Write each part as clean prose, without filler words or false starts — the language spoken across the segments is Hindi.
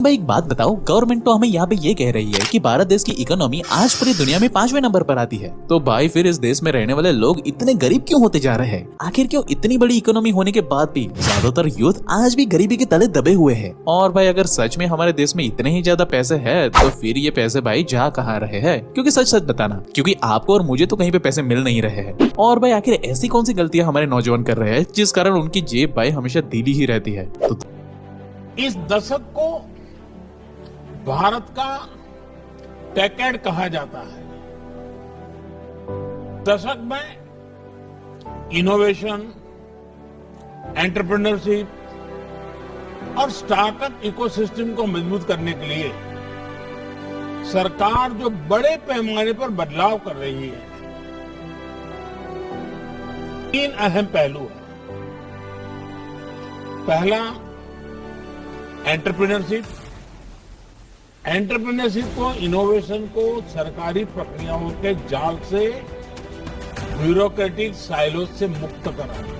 भाई एक बात बताओ, गवर्नमेंट तो हमें यहाँ पे ये कह रही है कि भारत देश की इकोनॉमी आज पूरी दुनिया में 5वें नंबर पर आती है। तो भाई फिर इस देश में रहने वाले लोग इतने गरीब क्यों होते जा रहे हैं? आखिर क्यों इतनी बड़ी इकोनॉमी होने के बाद भी ज्यादातर यूथ आज भी गरीबी के तले दबे हुए हैं? और भाई अगर सच में हमारे देश में इतने ही ज्यादा पैसे है तो फिर ये पैसे भाई जा कहाँ रहे हैं? क्योंकि सच सच बताना, क्योंकि आपको और मुझे तो कहीं पे पैसे मिल नहीं रहे हैं। और भाई आखिर ऐसी कौन सी गलतियां हमारे नौजवान कर रहे हैं जिस कारण उनकी जेब भाई हमेशा ढीली ही रहती है? तो इस दशक को भारत का डेकेड कहा जाता है। दशक में इनोवेशन, एंटरप्रेन्योरशिप और स्टार्टअप इकोसिस्टम को मजबूत करने के लिए सरकार जो बड़े पैमाने पर बदलाव कर रही है, 3 अहम पहलू हैं। पहला, एंटरप्रेन्योरशिप को, इनोवेशन को सरकारी प्रक्रियाओं के जाल से, ब्यूरोक्रेटिक साइलो से मुक्त कराना।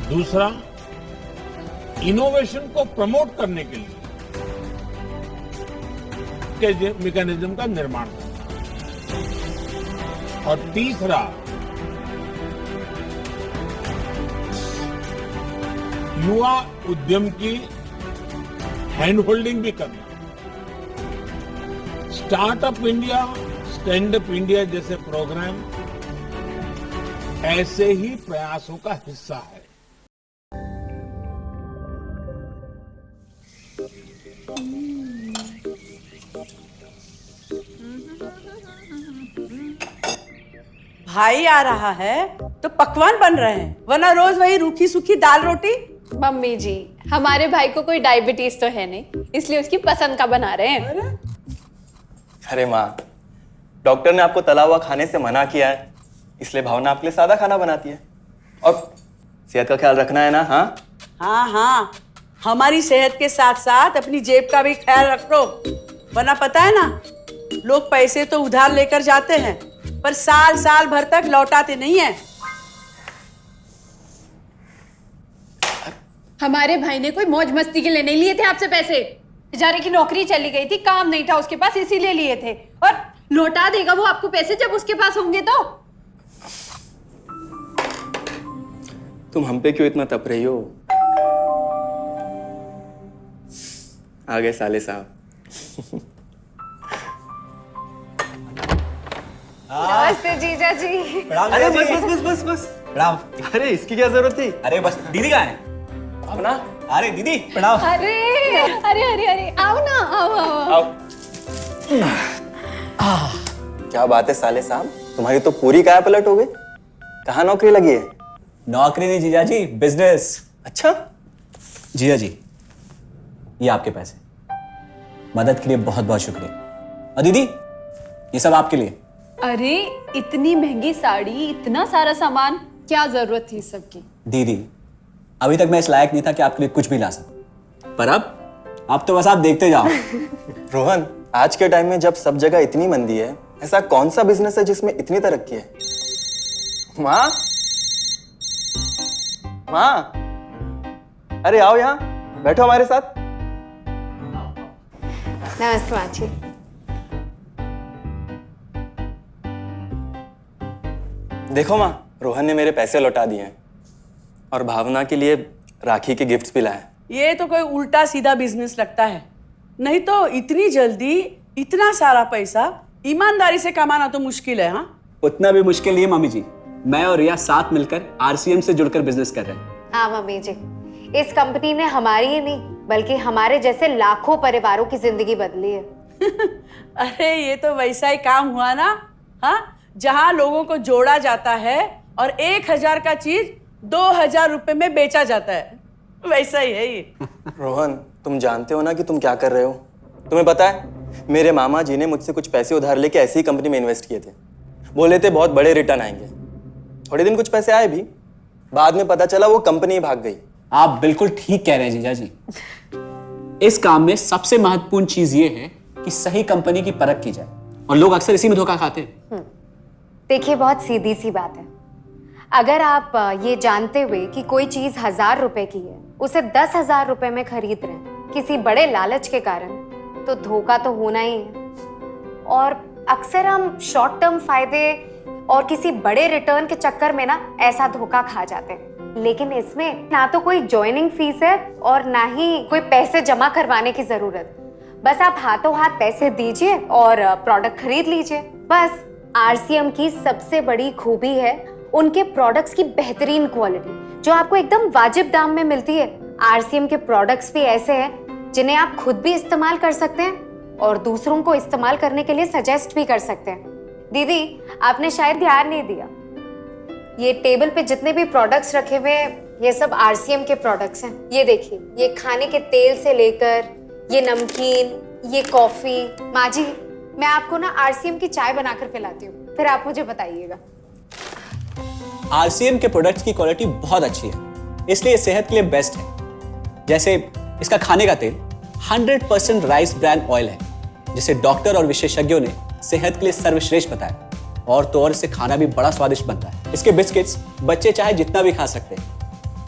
दूसरा, इनोवेशन को प्रमोट करने के लिए के मैकेनिज्म का निर्माण करना। और तीसरा, युवा उद्यम की हैंड होल्डिंग भी करना। Startup India, stand up India जैसे प्रोग्राम ऐसे ही प्रयासों का हिस्सा है। भाई आ रहा है तो पकवान बन रहे हैं, वरना रोज वही रूखी सूखी दाल रोटी। मम्मी जी, हमारे भाई को कोई डायबिटीज तो है नहीं, इसलिए उसकी पसंद का बना रहे हैं। अरे माँ, डॉक्टर ने आपको तला हुआ खाने से मना किया है, इसलिए भावना आपके लिए सादा खाना बनाती है। और सेहत का ख्याल रखना है ना? हाँ हाँ, हमारी सेहत के साथ साथ अपनी जेब का भी ख्याल रखो, वरना पता है ना, लोग पैसे तो उधार लेकर जाते हैं पर साल साल भर तक लौटाते नहीं है। हमारे भाई ने कोई मौज मस्ती के लिए नहीं लिए थे आपसे पैसे। बेचारे की नौकरी चली गई थी, काम नहीं था उसके पास, इसीलिए लिए थे। और लौटा देगा वो आपको पैसे जब उसके पास होंगे तो। तुम हम पे क्यों इतना तप रही हो? आ गए साले साहब। नमस्ते जीजा जी। अरे बस प्रणाम। अरे इसकी क्या जरूरत थी? अरे बस दीदी कहाँ है? अपना? अरे दीदी प्रणाम। अरे अरे अरे अरे आओ ना, आओ। क्या बात है साले साहब, तुम्हारी तो पूरी काया पलट हो गई। कहाँ नौकरी लगी है? नौकरी नहीं जीजा जी, बिजनेस। अच्छा जीजा जी, ये आपके पैसे, मदद के लिए बहुत बहुत शुक्रिया। और दीदी, ये सब आपके लिए। अरे इतनी महंगी साड़ी, इतना सारा सामान, क्या जरूरत थी सबकी? दीदी, अभी तक मैं इस लायक नहीं था कि आपके लिए कुछ भी ला सकूं, पर अब तो बस आप देखते जाओ। रोहन, आज के टाइम में जब सब जगह इतनी मंदी है, ऐसा कौन सा बिजनेस है जिसमें इतनी तरक्की है? माँ, माँ, अरे आओ यहाँ बैठो हमारे साथ। नमस्ते माँ जी। देखो माँ, रोहन ने मेरे पैसे लौटा दिए हैं और भावना के लिए राखी के गिफ्ट्स भी लाए। ये तो कोई उल्टा सीधा बिजनेस लगता है, नहीं तो इतनी जल्दी इतना सारा पैसा ईमानदारी से कमाना तो मुश्किल है। हाँ, उतना भी मुश्किल नहीं है मम्मी जी। मैं और रिया साथ मिलकर RCM से जुड़कर बिजनेस कर रहे हैं। हाँ मम्मी जी, इस कंपनी ने हमारी ही नहीं बल्कि हमारे जैसे लाखों परिवारों की जिंदगी बदली है। अरे ये तो वैसा ही काम हुआ ना, हाँ, जहाँ लोगों को जोड़ा जाता है और 1000 का चीज 2000 रुपए में बेचा जाता है, वैसा ही है ये। रोहन, तुम जानते हो ना कि तुम क्या कर रहे हो? तुम्हें पता है, मेरे मामा जी ने मुझसे कुछ पैसे उधार लेके ऐसी ही कंपनी में इन्वेस्ट किए थे। बोले थे बहुत बड़े रिटर्न आएंगे। थोड़े दिन कुछ पैसे आए भी, बाद में पता चला वो कंपनी ही भाग गई। आप बिल्कुल ठीक कह रहे हैं जीजा जी। इस काम में सबसे महत्वपूर्ण चीज ये है कि सही कंपनी की परख की जाए, और लोग अक्सर इसी में धोखा खाते हैं। देखिए, बहुत सीधी सी बात है। अगर आप ये जानते हुए कि कोई चीज 1000 रुपए की है उसे 10,000 रुपए में खरीद रहे हैं किसी बड़े लालच के कारण, तो धोखा तो होना ही है। और अक्सर हम शॉर्ट टर्म फायदे और किसी बड़े रिटर्न के चक्कर में ना ऐसा धोखा खा जाते हैं। लेकिन इसमें ना तो कोई ज्वाइनिंग फीस है और ना ही कोई पैसे जमा करवाने की जरूरत। बस आप हाथों हाथ पैसे दीजिए और प्रोडक्ट खरीद लीजिए। बस आरसीएम की सबसे बड़ी खूबी है उनके प्रोडक्ट्स की बेहतरीन क्वालिटी, जो आपको एकदम वाजिब दाम में मिलती है। आरसीएम के प्रोडक्ट्स भी ऐसे हैं जिन्हें आप खुद भी इस्तेमाल कर सकते हैं और दूसरों को इस्तेमाल करने के लिए सजेस्ट भी कर सकते हैं। दीदी, आपने शायद ध्यान नहीं दिया, ये टेबल पे जितने भी प्रोडक्ट्स रखे हुए हैं ये सब आरसीएम के प्रोडक्ट्स हैं। ये देखिए, ये खाने के तेल से लेकर ये नमकीन, ये कॉफी। माँ जी, मैं आपको ना आरसीएम की चाय बनाकर पिलाती हूँ, फिर आप मुझे बताइएगा। आरसीएम के प्रोडक्ट्स की क्वालिटी बहुत अच्छी है, इसलिए सेहत के लिए बेस्ट है। जैसे इसका खाने का तेल 100% राइस ब्रांड ऑयल है, जिसे डॉक्टर और विशेषज्ञों ने सेहत के लिए सर्वश्रेष्ठ बताया। और तो और इससे खाना भी बड़ा स्वादिष्ट बनता है। इसके बिस्किट्स बच्चे चाहे जितना भी खा सकते हैं,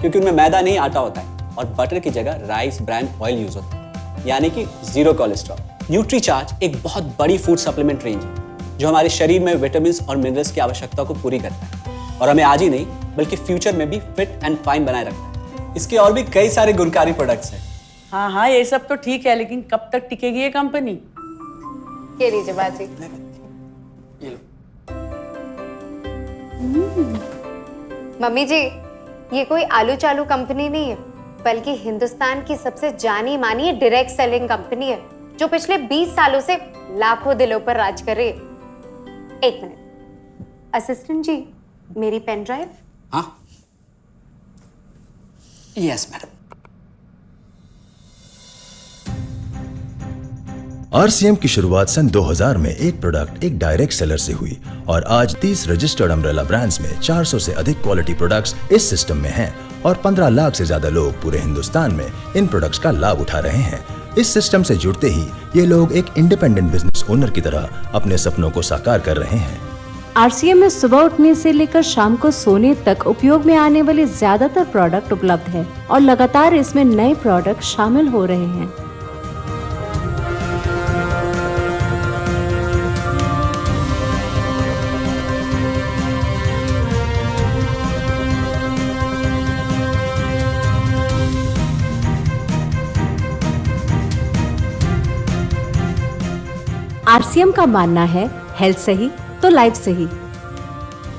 क्योंकि उनमें मैदा नहीं आटा होता है और बटर की जगह राइस ब्रांड ऑयल यूज होता है, यानी कि 0 कोलेस्ट्रॉल। न्यूट्रीचार्ज एक बहुत बड़ी फूड सप्लीमेंट रेंज है जो हमारे शरीर में विटामिन और मिनरल्स की आवश्यकता को पूरी करता है और हमें आज ही नहीं बल्कि फ्यूचर में भी फिट एंड फाइन बनाए रखता है। इसके और भी कई सारे गुणकारी प्रोडक्ट्स हैं। हाँ हाँ, ये सब तो ठीक है, लेकिन कब तक टिकेगी ये कंपनी? ये लीजिए बाजी। ये लो। मम्मी जी, ये कोई आलू चालू कंपनी नहीं है, बल्कि हिंदुस्तान की सबसे जानी मानी डायरेक्ट सेलिंग कंपनी है, जो पिछले 20 सालों से लाखों दिलों पर राज कर रही है। एक मिनट, असिस्टेंट जी, मेरी पेन ड्राइव। हाँ, यस मैडम। आरसीएम की शुरुआत सन 2000 में एक प्रोडक्ट एक डायरेक्ट सेलर से हुई और आज 30 रजिस्टर्ड अम्ब्रेला ब्रांड्स में 400 से अधिक क्वालिटी प्रोडक्ट्स इस सिस्टम में हैं और 15 लाख से ज्यादा लोग पूरे हिंदुस्तान में इन प्रोडक्ट्स का लाभ उठा रहे हैं। इस सिस्टम से जुड़ते ही ये लोग एक इंडिपेंडेंट बिजनेस ओनर की तरह अपने सपनों को साकार कर रहे हैं। आरसीएम में सुबह उठने से लेकर शाम को सोने तक उपयोग में आने वाले ज्यादातर प्रोडक्ट उपलब्ध है और लगातार इसमें नए प्रोडक्ट शामिल हो रहे हैं। आरसीएम का मानना है हेल्थ सही तो लाइफ सही।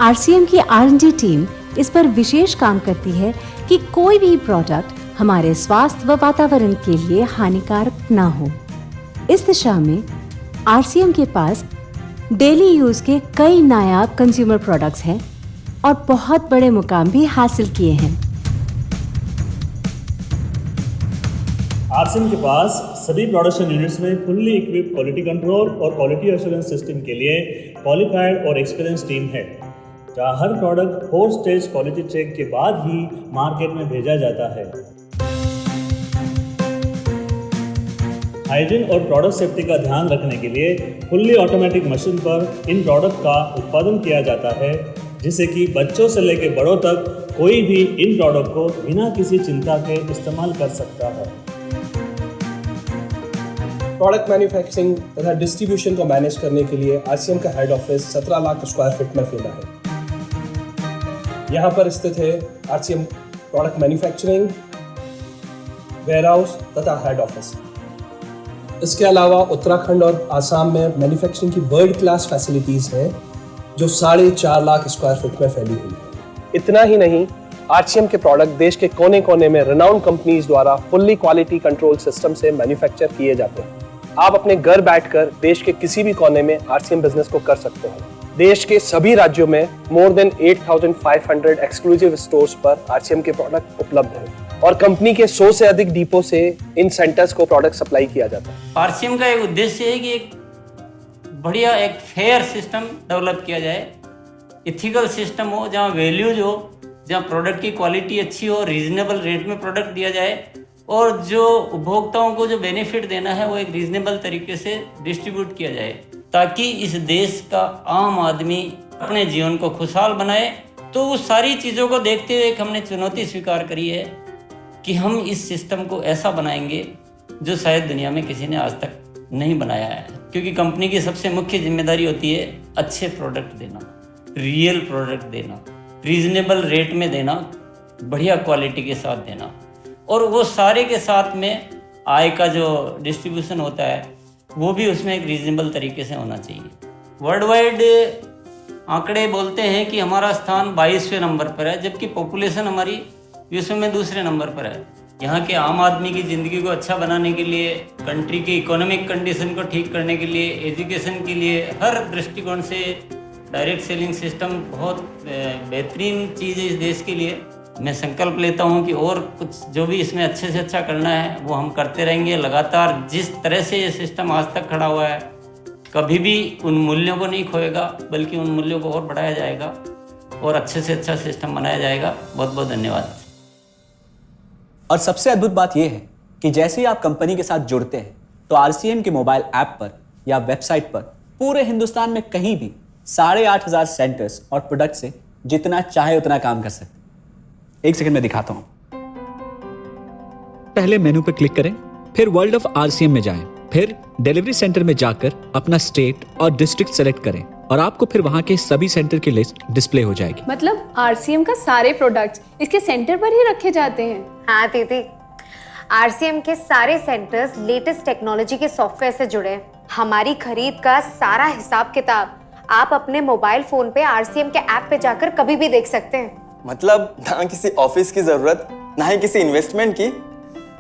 आरसीएम की R&D टीम इस पर विशेष काम करती है कि कोई भी प्रोडक्ट हमारे स्वास्थ्य व वातावरण के लिए हानिकारक ना हो। इस दिशा में आरसीएम के पास डेली यूज के कई नायाब कंज्यूमर प्रोडक्ट्स हैं और बहुत बड़े मुकाम भी हासिल किए हैं। आरसीएम के पास सभी प्रोडक्शन यूनिट्स में फुल्ली इक्विप्ड क्वालिटी कंट्रोल और क्वालिटी एश्योरेंस सिस्टम के लिए क्वालिफाइड और एक्सपीरियंस टीम है, जहां हर प्रोडक्ट 4 स्टेज क्वालिटी चेक के बाद ही मार्केट में भेजा जाता है। हाइजीन और प्रोडक्ट सेफ्टी का ध्यान रखने के लिए फुल्ली ऑटोमेटिक मशीन पर इन प्रोडक्ट का उत्पादन किया जाता है, जिससे कि बच्चों से लेकर बड़ों तक कोई भी इन प्रोडक्ट को बिना किसी चिंता के इस्तेमाल कर सकता है। प्रोडक्ट मैन्युफैक्चरिंग तथा डिस्ट्रीब्यूशन को मैनेज करने के लिए आरसीएम का head office 17 lakh square feet में फैला है। यहाँ पर स्थित है आरसीएम प्रोडक्ट मैन्युफैक्चरिंग, वेयरहाउस तथा हेड ऑफिस। इसके अलावा उत्तराखंड और आसाम में मैन्युफैक्चरिंग की वर्ल्ड क्लास फैसिलिटीज़ हैं, जो 4.5 लाख स्क्वायर फीट में फैली हुई है। इतना ही नहीं, आरसीएम के प्रोडक्ट देश के कोने कोने में रेनाउंड कंपनीज द्वारा फुल्ली क्वालिटी कंट्रोल सिस्टम से मैन्युफैक्चर किए जाते हैं। आप अपने घर बैठकर देश के किसी भी कोने में आरसीएम बिजनेस को कर सकते हैं। देश के सभी राज्यों में मोर देन 8,500 एक्सक्लूसिव स्टोर्स पर आरसीएम के प्रोडक्ट उपलब्ध हैं और कंपनी के 100 से अधिक डिपो से इन सेंटर्स को प्रोडक्ट सप्लाई किया जाता है। आरसीएम का एक उद्देश्य है कि एक बढ़िया एक फेयर सिस्टम डेवलप किया जाए, इथिकल सिस्टम हो, जहाँ वैल्यूज हो, जहाँ प्रोडक्ट की क्वालिटी अच्छी हो, रीजनेबल रेट में प्रोडक्ट दिया जाए और जो उपभोक्ताओं को जो बेनिफिट देना है वो एक रीजनेबल तरीके से डिस्ट्रीब्यूट किया जाए, ताकि इस देश का आम आदमी अपने जीवन को खुशहाल बनाए। तो उस सारी चीज़ों को देखते हुए एक हमने चुनौती स्वीकार करी है कि हम इस सिस्टम को ऐसा बनाएंगे जो शायद दुनिया में किसी ने आज तक नहीं बनाया है, क्योंकि कंपनी की सबसे मुख्य जिम्मेदारी होती है अच्छे प्रोडक्ट देना, रियल प्रोडक्ट देना, रीजनेबल रेट में देना, बढ़िया क्वालिटी के साथ देना, और वो सारे के साथ में आय का जो डिस्ट्रीब्यूशन होता है वो भी उसमें एक रीजनेबल तरीके से होना चाहिए। वर्ल्ड वाइड आंकड़े बोलते हैं कि हमारा स्थान 22वें नंबर पर है, जबकि पॉपुलेशन हमारी विश्व में दूसरे नंबर पर है। यहाँ के आम आदमी की ज़िंदगी को अच्छा बनाने के लिए, कंट्री की इकोनॉमिक कंडीशन को ठीक करने के लिए, एजुकेशन के लिए, हर दृष्टिकोण से डायरेक्ट सेलिंग सिस्टम बहुत बेहतरीन चीज़ है इस देश के लिए। मैं संकल्प लेता हूँ कि और कुछ जो भी इसमें अच्छे से अच्छा करना है वो हम करते रहेंगे लगातार। जिस तरह से ये सिस्टम आज तक खड़ा हुआ है, कभी भी उन मूल्यों को नहीं खोएगा, बल्कि उन मूल्यों को और बढ़ाया जाएगा और अच्छे से अच्छा सिस्टम बनाया जाएगा। बहुत बहुत धन्यवाद। और सबसे अद्भुत बात यह है कि जैसे ही आप कंपनी के साथ जुड़ते हैं तो आरसीएम के मोबाइल ऐप पर या वेबसाइट पर पूरे हिंदुस्तान में कहीं भी 8,500 सेंटर्स और प्रोडक्ट से जितना चाहे उतना काम कर सकते हैं। एक सेकंड में दिखाता हूं। पहले मेनू पर क्लिक करें, फिर वर्ल्ड ऑफ आरसीएम में जाएं, फिर डिलीवरी सेंटर में जाकर अपना स्टेट और डिस्ट्रिक्ट सेलेक्ट करें और आपको फिर वहां के सभी सेंटर की लिस्ट डिस्प्ले हो जाएगी। मतलब आरसीएम का सारे प्रोडक्ट्स इसके सेंटर पर ही रखे जाते हैं? हाँ दीदी, आरसीएम के सारे सेंटर्स लेटेस्ट टेक्नोलॉजी के सॉफ्टवेयर से जुड़े हैं। हमारी खरीद का सारा हिसाब किताब आप अपने मोबाइल फोन पे आरसीएम के ऐप पे जाकर कभी भी देख सकते हैं। मतलब ना किसी ऑफिस की जरूरत, ना ही किसी इन्वेस्टमेंट की,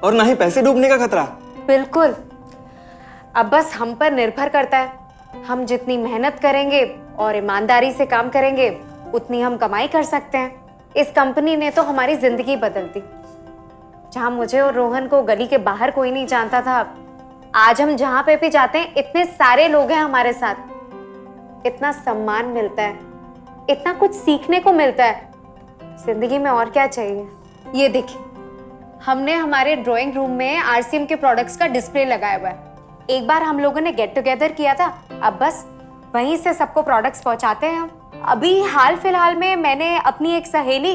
और ना ही पैसे डूबने का खतरा। बिल्कुल। अब बस हम पर निर्भर करता है। हम जितनी मेहनत करेंगे और ईमानदारी से काम करेंगे उतनी हम कमाई कर सकते हैं। इस कंपनी ने तो हमारी जिंदगी बदल दी। जहां मुझे और रोहन को गली के बाहर कोई नहीं जानता था, आज हम जहां पे भी जाते हैं इतने सारे लोग हैं हमारे साथ। इतना सम्मान मिलता है, इतना कुछ सीखने को मिलता है। जिंदगी में और क्या चाहिए। ये देखिए, हमने हमारे ड्राइंग रूम में आरसीएम के प्रोडक्ट्स का डिस्प्ले लगाया हुआ है। एक बार हम लोगों ने गेट टुगेदर किया था, अब बस वहीं से सबको प्रोडक्ट्स पहुंचाते हैं हम। अभी हाल फिलहाल में मैंने अपनी एक सहेली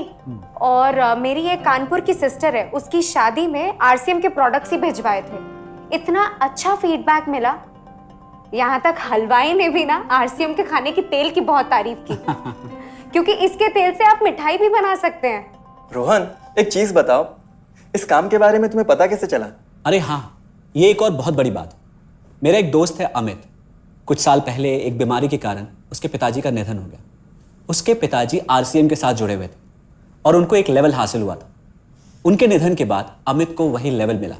और मेरी एक कानपुर की सिस्टर है, उसकी शादी में आरसीएम के प्रोडक्ट्स ही भिजवाए थे। इतना अच्छा फीडबैक मिला, यहाँ तक हलवाई ने भी ना आरसीएम के खाने की तेल की बहुत तारीफ की क्योंकि इसके तेल से आप मिठाई भी बना सकते हैं। रोहन, एक चीज बताओ, इस काम के बारे में तुम्हें पता कैसे चला? अरे हाँ, ये एक और बहुत बड़ी बात है। मेरा एक दोस्त है अमित, कुछ साल पहले एक बीमारी के कारण उसके पिताजी का निधन हो गया। उसके पिताजी आरसीएम के साथ जुड़े हुए थे और उनको एक लेवल हासिल हुआ था। उनके निधन के बाद अमित को वही लेवल मिला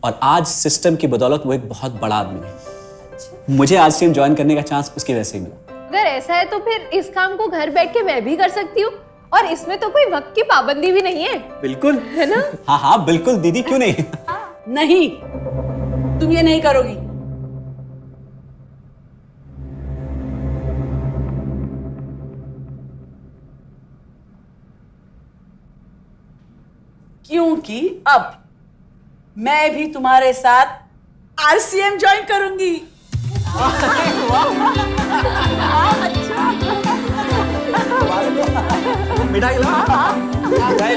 और आज सिस्टम की बदौलत वो एक बहुत बड़ा आदमी है। मुझे आरसीएम ज्वाइन करने का चांस उसकी वजह से ही मिला। अगर ऐसा है तो फिर इस काम को घर बैठ के मैं भी कर सकती हूँ, और इसमें तो कोई वक्त की पाबंदी भी नहीं है। बिल्कुल, है ना? हाँ हाँ बिल्कुल दीदी, क्यों नहीं। नहीं, तुम ये नहीं करोगी। क्योंकि अब मैं भी तुम्हारे साथ आरसीएम ज्वाइन करूंगी। मिठाई ला।